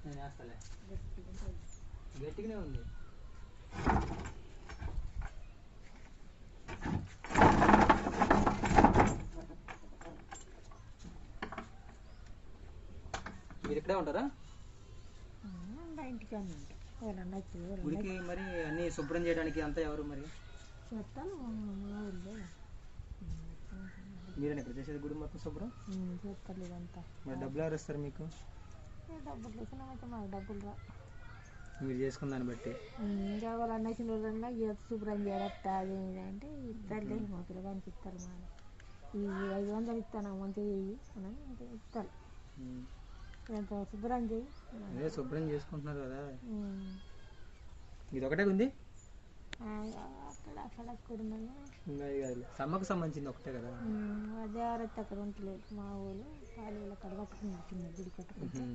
నేను వేస్తాలే, గట్టిగానే ఉంది. మీరు ఇక్కడే ఉంటారా? గుడికి మరి అన్ని శుభ్రం చేయడానికి అంతా ఎవరు మరి? మీరేనా ఇక్కడ చేసేది గుడి మొత్తం శుభ్రం? మరి డబ్బులు ఎవరు ఇస్తారు మీకు? మీరు చేసుకున్న దాన్ని బట్టి కావాలన్న చిన్న శుభ్రం చేయడట అది అంటే ఇద్దరు మా పిల్లగానికి ఇస్తారు. మా ఈ 500 ఇస్తాను మంచిగా అని ఇస్తారు. ఎంత శుభ్రం చేయి, అదే శుభ్రం చేసుకుంటున్నారు కదా. ఇది ఒకటే ఉంది అక్కడ అక్కడ అక్కడ సమ్మకు సంబంధించింది ఒకటే కదా. జాగ్రత్త అక్కడ ఉంటలేదు. మా ఊళ్ళు పాలు అక్కడ కట్టుకుని గుడి కట్టుకుంటాం.